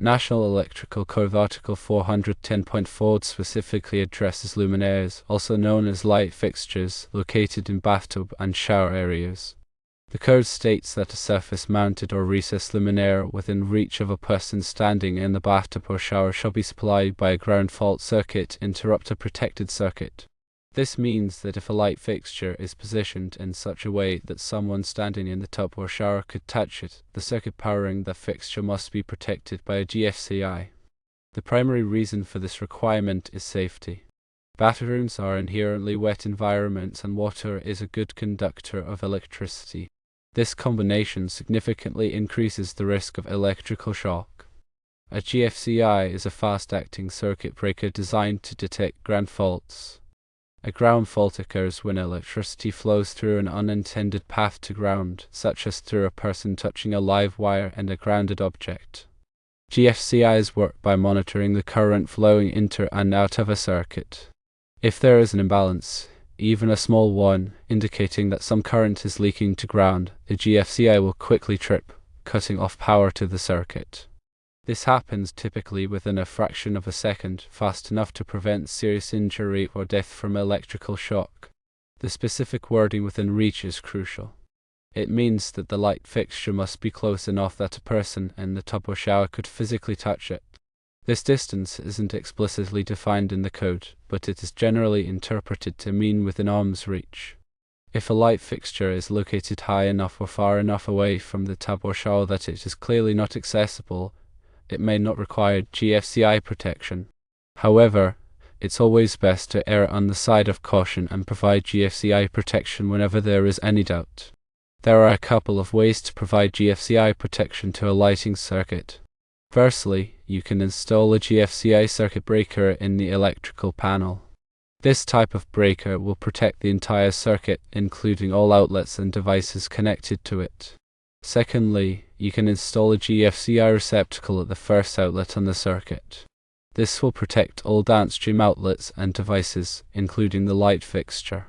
National Electrical Code Article 410.4 specifically addresses luminaires, also known as light fixtures, located in bathtub and shower areas. The code states that a surface-mounted or recessed luminaire within reach of a person standing in the bathtub or shower shall be supplied by a ground fault circuit interrupt a protected circuit. This means that if a light fixture is positioned in such a way that someone standing in the tub or shower could touch it, the circuit powering the fixture must be protected by a GFCI. The primary reason for this requirement is safety. Bathrooms are inherently wet environments and water is a good conductor of electricity. This combination significantly increases the risk of electrical shock. A GFCI is a fast-acting circuit breaker designed to detect ground faults. A ground fault occurs when electricity flows through an unintended path to ground, such as through a person touching a live wire and a grounded object. GFCIs work by monitoring the current flowing into and out of a circuit. If there is an imbalance, even a small one, indicating that some current is leaking to ground, the GFCI will quickly trip, cutting off power to the circuit. This happens typically within a fraction of a second, fast enough to prevent serious injury or death from electrical shock. The specific wording within reach is crucial. It means that the light fixture must be close enough that a person in the tub or shower could physically touch it. This distance isn't explicitly defined in the code, but it is generally interpreted to mean within arm's reach. If a light fixture is located high enough or far enough away from the tub or shower that it is clearly not accessible, it may not require GFCI protection. However, it's always best to err on the side of caution and provide GFCI protection whenever there is any doubt. There are a couple of ways to provide GFCI protection to a lighting circuit. Firstly, you can install a GFCI circuit breaker in the electrical panel. This type of breaker will protect the entire circuit, including all outlets and devices connected to it. Secondly, you can install a GFCI receptacle at the first outlet on the circuit. This will protect all downstream outlets and devices, including the light fixture.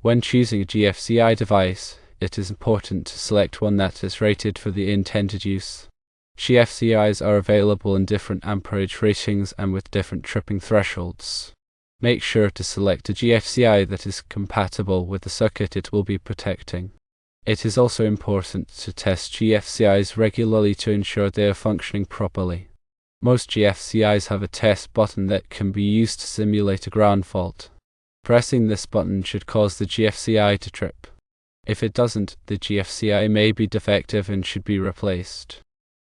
When choosing a GFCI device, it is important to select one that is rated for the intended use. GFCIs are available in different amperage ratings and with different tripping thresholds. Make sure to select a GFCI that is compatible with the circuit it will be protecting. It is also important to test GFCIs regularly to ensure they are functioning properly. Most GFCIs have a test button that can be used to simulate a ground fault. Pressing this button should cause the GFCI to trip. If it doesn't, the GFCI may be defective and should be replaced.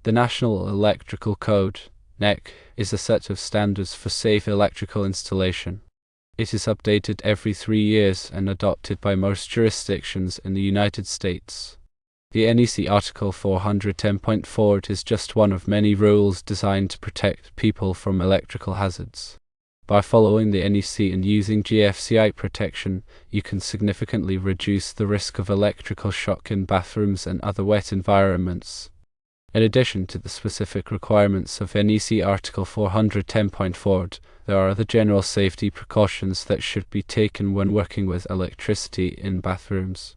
The National Electrical Code, NEC, is a set of standards for safe electrical installation. It is updated every 3 years and adopted by most jurisdictions in the United States. The NEC Article 410.4 is just one of many rules designed to protect people from electrical hazards. By following the NEC and using GFCI protection, you can significantly reduce the risk of electrical shock in bathrooms and other wet environments. In addition to the specific requirements of NEC Article 410.4, there are other general safety precautions that should be taken when working with electricity in bathrooms.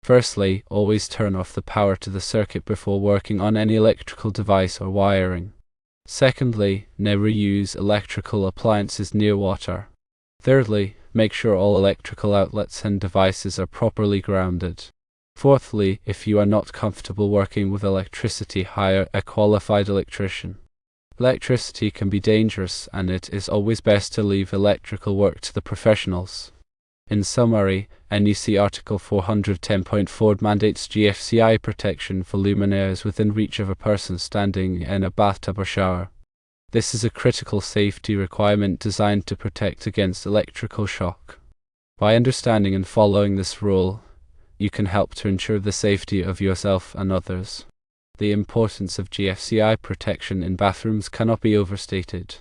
Firstly, always turn off the power to the circuit before working on any electrical device or wiring. Secondly, never use electrical appliances near water. Thirdly, make sure all electrical outlets and devices are properly grounded. Fourthly, if you are not comfortable working with electricity, hire a qualified electrician. Electricity can be dangerous, and it is always best to leave electrical work to the professionals. In summary, NEC Article 410.4 mandates GFCI protection for luminaires within reach of a person standing in a bathtub or shower. This is a critical safety requirement designed to protect against electrical shock. By understanding and following this rule, you can help to ensure the safety of yourself and others. The importance of GFCI protection in bathrooms cannot be overstated.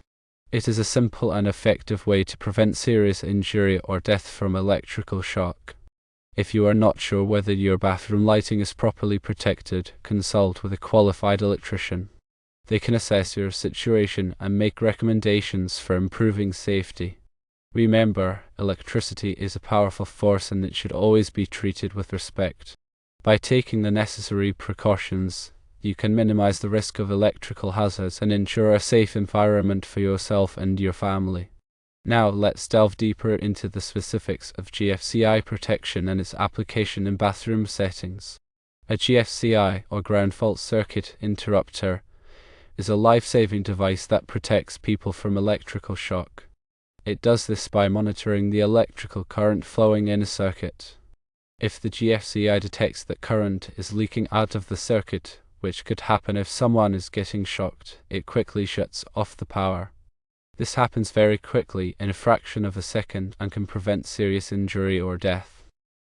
It is a simple and effective way to prevent serious injury or death from electrical shock. If you are not sure whether your bathroom lighting is properly protected, consult with a qualified electrician. They can assess your situation and make recommendations for improving safety. Remember, electricity is a powerful force and it should always be treated with respect. By taking the necessary precautions, You can minimize the risk of electrical hazards and ensure a safe environment for yourself and your family. Now let's delve deeper into the specifics of GFCI protection and its application in bathroom settings. A GFCI, or ground fault circuit interrupter, is a life-saving device that protects people from electrical shock. It does this by monitoring the electrical current flowing in a circuit. If the GFCI detects that current is leaking out of the circuit, which could happen if someone is getting shocked, it quickly shuts off the power. This happens very quickly, in a fraction of a second, and can prevent serious injury or death.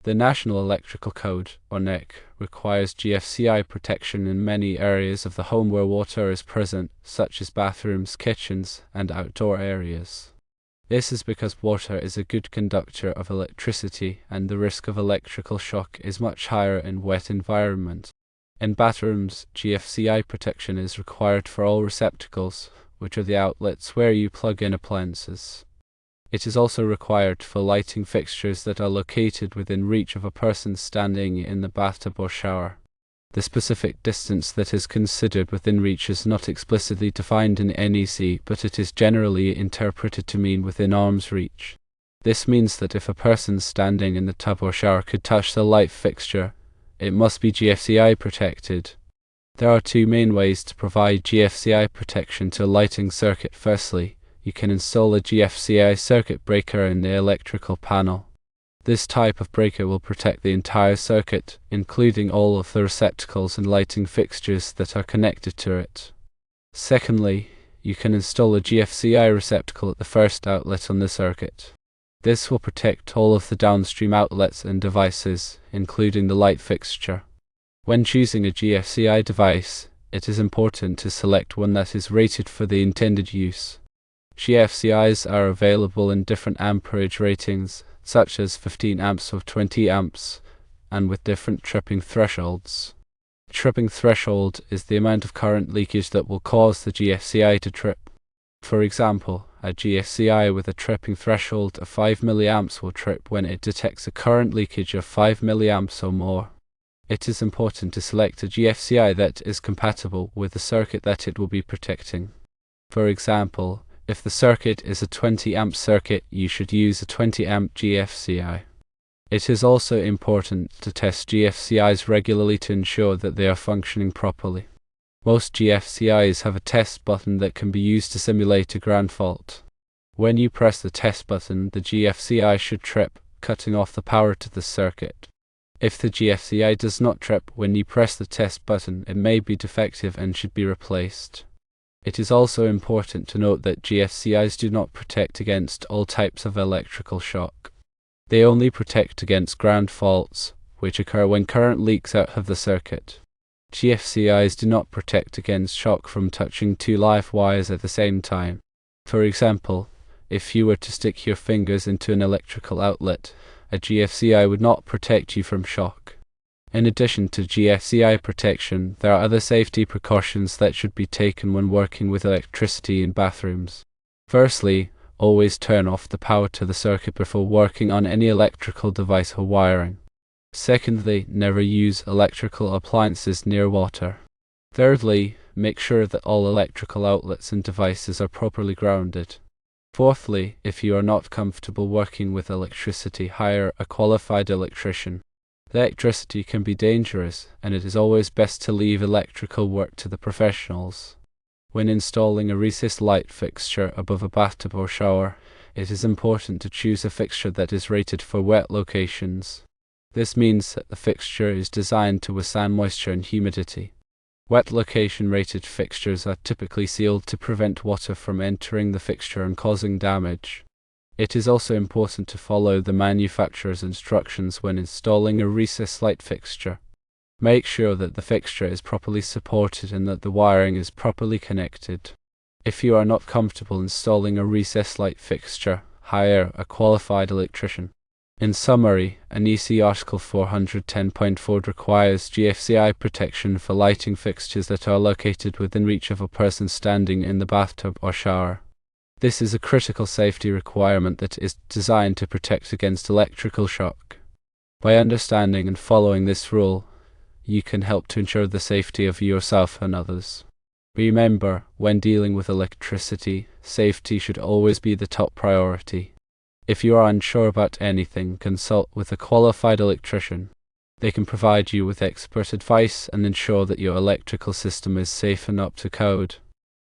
The National Electrical Code, or NEC, requires GFCI protection in many areas of the home where water is present, such as bathrooms, kitchens, and outdoor areas. This is because water is a good conductor of electricity, and the risk of electrical shock is much higher in wet environments. In bathrooms, GFCI protection is required for all receptacles, which are the outlets where you plug in appliances. It is also required for lighting fixtures that are located within reach of a person standing in the bathtub or shower. The specific distance that is considered within reach is not explicitly defined in NEC, but it is generally interpreted to mean within arm's reach. This means that if a person standing in the tub or shower could touch the light fixture, it must be GFCI protected. There are two main ways to provide GFCI protection to a lighting circuit. Firstly, you can install a GFCI circuit breaker in the electrical panel. This type of breaker will protect the entire circuit, including all of the receptacles and lighting fixtures that are connected to it. Secondly, you can install a GFCI receptacle at the first outlet on the circuit. This will protect all of the downstream outlets and devices, including the light fixture. When choosing a GFCI device, it is important to select one that is rated for the intended use. GFCIs are available in different amperage ratings, such as 15 amps or 20 amps, and with different tripping thresholds. Tripping threshold is the amount of current leakage that will cause the GFCI to trip. For example, a GFCI with a tripping threshold of 5 mA will trip when it detects a current leakage of 5 mA or more. It is important to select a GFCI that is compatible with the circuit that it will be protecting. For example, if the circuit is a 20 amp circuit, you should use a 20 amp GFCI. It is also important to test GFCIs regularly to ensure that they are functioning properly. Most GFCIs have a test button that can be used to simulate a ground fault. When you press the test button, the GFCI should trip, cutting off the power to the circuit. If the GFCI does not trip when you press the test button, it may be defective and should be replaced. It is also important to note that GFCIs do not protect against all types of electrical shock. They only protect against ground faults, which occur when current leaks out of the circuit. GFCIs do not protect against shock from touching two live wires at the same time. For example, if you were to stick your fingers into an electrical outlet, a GFCI would not protect you from shock. In addition to GFCI protection, there are other safety precautions that should be taken when working with electricity in bathrooms. Firstly, always turn off the power to the circuit before working on any electrical device or wiring. Secondly, never use electrical appliances near water. Thirdly, make sure that all electrical outlets and devices are properly grounded. Fourthly, if you are not comfortable working with electricity, hire a qualified electrician. Electricity can be dangerous, and it is always best to leave electrical work to the professionals. When installing a recessed light fixture above a bathtub or shower, it is important to choose a fixture that is rated for wet locations. This means that the fixture is designed to withstand moisture and humidity. Wet location rated fixtures are typically sealed to prevent water from entering the fixture and causing damage. It is also important to follow the manufacturer's instructions when installing a recessed light fixture. Make sure that the fixture is properly supported and that the wiring is properly connected. If you are not comfortable installing a recessed light fixture, hire a qualified electrician. In summary, NEC Article 410.4 requires GFCI protection for lighting fixtures that are located within reach of a person standing in the bathtub or shower. This is a critical safety requirement that is designed to protect against electrical shock. By understanding and following this rule, you can help to ensure the safety of yourself and others. Remember, when dealing with electricity, safety should always be the top priority. If you are unsure about anything, consult with a qualified electrician. They can provide you with expert advice and ensure that your electrical system is safe and up to code.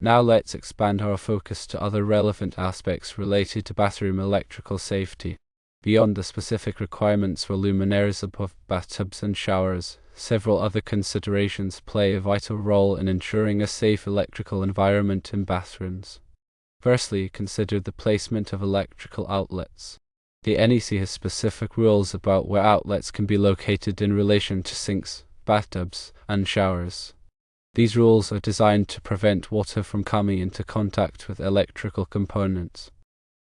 Now let's expand our focus to other relevant aspects related to bathroom electrical safety. Beyond the specific requirements for luminaires above bathtubs and showers, several other considerations play a vital role in ensuring a safe electrical environment in bathrooms. Firstly, consider the placement of electrical outlets. The NEC has specific rules about where outlets can be located in relation to sinks, bathtubs, and showers. These rules are designed to prevent water from coming into contact with electrical components.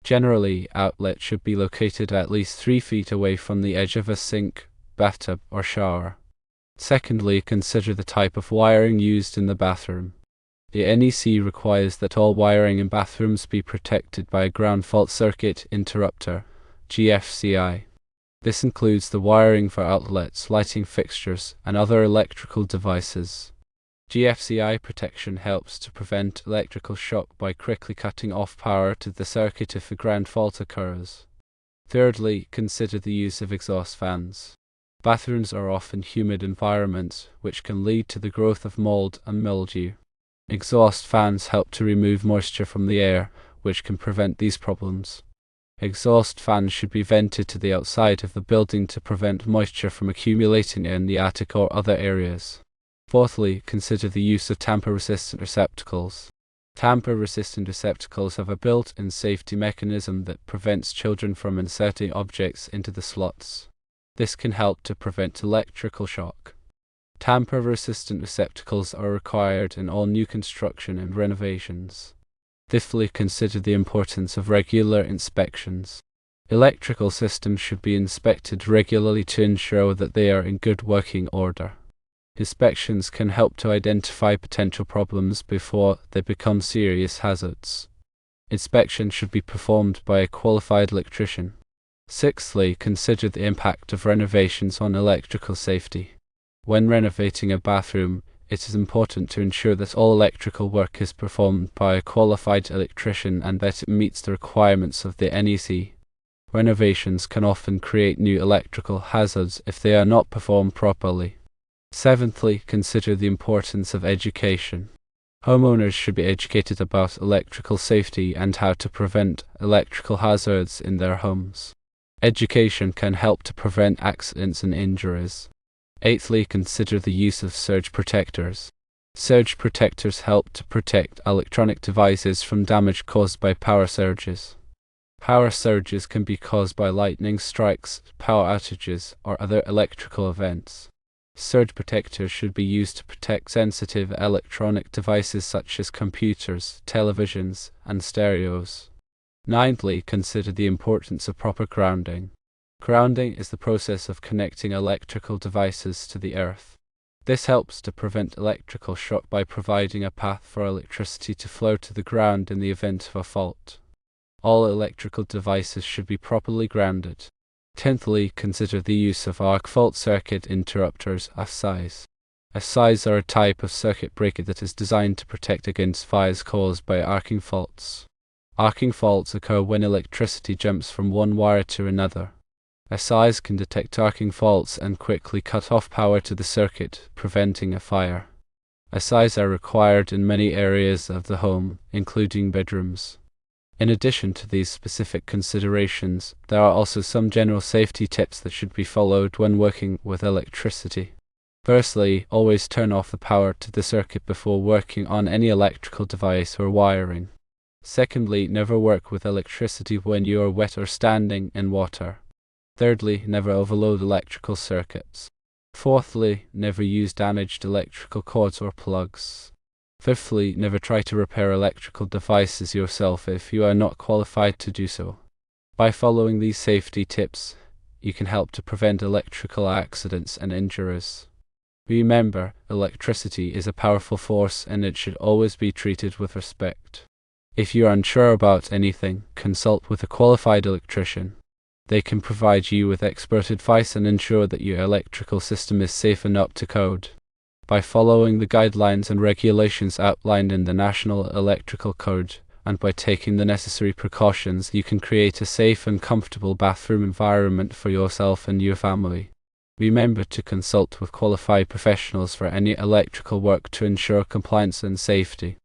Generally, outlets should be located at least 3 feet away from the edge of a sink, bathtub, or shower. Secondly, consider the type of wiring used in the bathroom. The NEC requires that all wiring in bathrooms be protected by a ground fault circuit interrupter, GFCI. This includes the wiring for outlets, lighting fixtures, and other electrical devices. GFCI protection helps to prevent electrical shock by quickly cutting off power to the circuit if a ground fault occurs. Thirdly, consider the use of exhaust fans. Bathrooms are often humid environments, which can lead to the growth of mold and mildew. Exhaust fans help to remove moisture from the air, which can prevent these problems. Exhaust fans should be vented to the outside of the building to prevent moisture from accumulating in the attic or other areas. Fourthly, consider the use of tamper-resistant receptacles. Tamper-resistant receptacles have a built-in safety mechanism that prevents children from inserting objects into the slots. This can help to prevent electrical shock. Tamper-resistant receptacles are required in all new construction and renovations. Fifthly, consider the importance of regular inspections. Electrical systems should be inspected regularly to ensure that they are in good working order. Inspections can help to identify potential problems before they become serious hazards. Inspection should be performed by a qualified electrician. Sixthly, consider the impact of renovations on electrical safety. When renovating a bathroom, it is important to ensure that all electrical work is performed by a qualified electrician and that it meets the requirements of the NEC. Renovations can often create new electrical hazards if they are not performed properly. Seventhly, consider the importance of education. Homeowners should be educated about electrical safety and how to prevent electrical hazards in their homes. Education can help to prevent accidents and injuries. Eighthly, consider the use of surge protectors. Surge protectors help to protect electronic devices from damage caused by power surges. Power surges can be caused by lightning strikes, power outages, or other electrical events. Surge protectors should be used to protect sensitive electronic devices such as computers, televisions, and stereos. Ninthly, consider the importance of proper grounding. Grounding is the process of connecting electrical devices to the earth. This helps to prevent electrical shock by providing a path for electricity to flow to the ground in the event of a fault. All electrical devices should be properly grounded. Tenthly, consider the use of arc fault circuit interrupters, FCIs. FCIs are a type of circuit breaker that is designed to protect against fires caused by arcing faults. Arcing faults occur when electricity jumps from one wire to another. FCIs can detect arcing faults and quickly cut off power to the circuit, preventing a fire. FCIs are required in many areas of the home, including bedrooms. In addition to these specific considerations, there are also some general safety tips that should be followed when working with electricity. Firstly, always turn off the power to the circuit before working on any electrical device or wiring. Secondly, never work with electricity when you are wet or standing in water. Thirdly, never overload electrical circuits. Fourthly, never use damaged electrical cords or plugs. Fifthly, never try to repair electrical devices yourself if you are not qualified to do so. By following these safety tips, you can help to prevent electrical accidents and injuries. Remember, electricity is a powerful force and it should always be treated with respect. If you are unsure about anything, consult with a qualified electrician. They can provide you with expert advice and ensure that your electrical system is safe and up to code. By following the guidelines and regulations outlined in the National Electrical Code, and by taking the necessary precautions, you can create a safe and comfortable bathroom environment for yourself and your family. Remember to consult with qualified professionals for any electrical work to ensure compliance and safety.